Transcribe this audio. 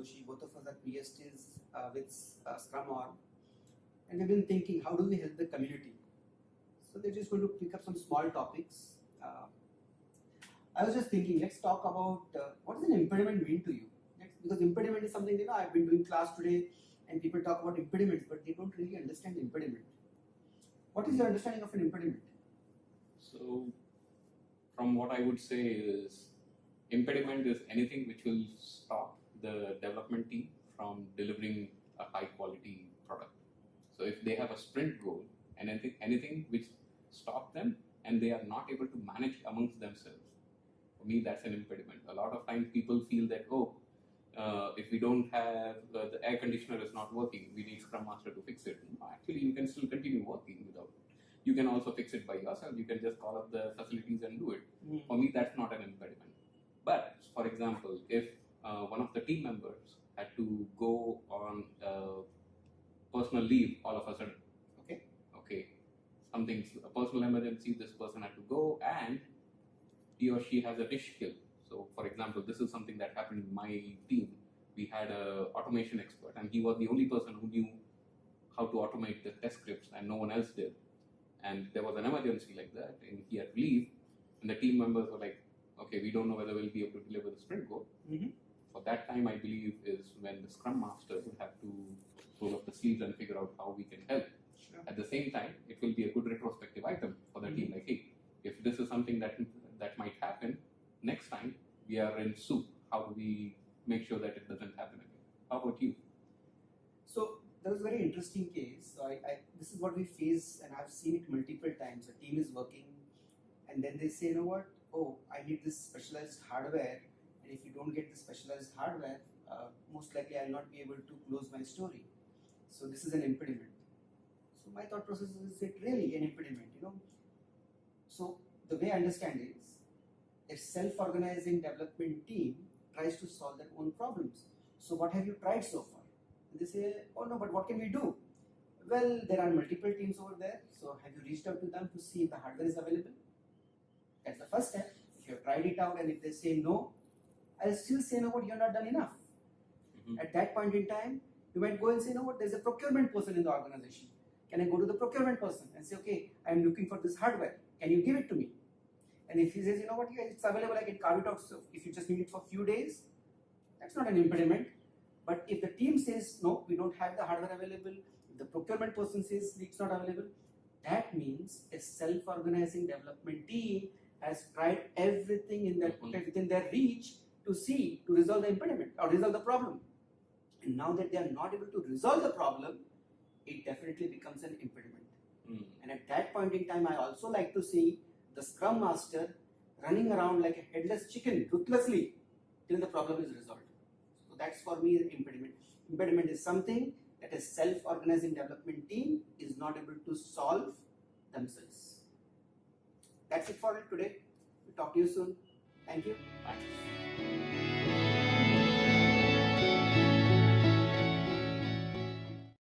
Doshi. Both of us are PhDs with Scrum.org. And we've been thinking, how do we help the community? So they're just going to pick up some small topics. I was just thinking, let's talk about what does an impediment mean to you? Because impediment is something, I've been doing class today and people talk about impediments, but they don't really understand the impediment. What is your understanding of an impediment? So, from what I would say is, impediment is anything which will stop the development team from delivering a high quality product. So if they have a sprint goal and anything which stops them and they are not able to manage amongst themselves, for me that's an impediment. A lot of times people feel that, if we don't have the air conditioner is not working, we need Scrum Master to fix it. No, actually, you can still continue working without it. You can also fix it by yourself. You can just call up the facilities and do it. For me, that's not an impediment. But for example, if one of the team members had to go on personal leave all of a sudden, something's a personal emergency, this person had to go and he or she has a dish skill. So for example, this is something that happened in my team. We had an automation expert and he was the only person who knew how to automate the test scripts and no one else did. And there was an emergency like that and he had to leave and the team members were like, okay, we don't know whether we'll be able to deliver the sprint goal. For that time, I believe is when the Scrum Master would have to roll up the sleeves and figure out how we can help. Sure. At the same time, it will be a good retrospective item for the team. Like, hey, if this is something that might happen, next time we are in soup. How do we make sure that it doesn't happen again? How about you? So there was a very interesting case. So this is what we face, and I've seen it multiple times. A team is working, and then they say, you know what? Oh, I need this specialized hardware, and if you don't get the specialized hardware, most likely I'll not be able to close my story. So this is an impediment. So my thought process is it really an impediment, So the way I understand is, a self-organizing development team tries to solve their own problems. So what have you tried so far? And they say, oh no, but what can we do? Well, there are multiple teams over there. So have you reached out to them to see if the hardware is available? That's the first step. If you have tried it out and if they say no, I'll still say, no, but you're not done enough. At that point in time, you might go and say, no, what, there's a procurement person in the organization. Can I go to the procurement person and say, okay, I'm looking for this hardware. Can you give it to me? And if he says, you know what, it's available, I can carve it out. So if you just need it for a few days, that's not an impediment. But if the team says, no, we don't have the hardware available, if the procurement person says it's not available, that means a self-organizing development team has tried everything within their reach to resolve the impediment or resolve the problem. And now that they are not able to resolve the problem, it definitely becomes an impediment. And at that point in time, I also like to see the Scrum Master running around like a headless chicken ruthlessly till the problem is resolved. So that's for me the impediment. Impediment is something that a self-organizing development team is not able to solve themselves. That's it for today. We'll talk to you soon. Thank you. Thanks.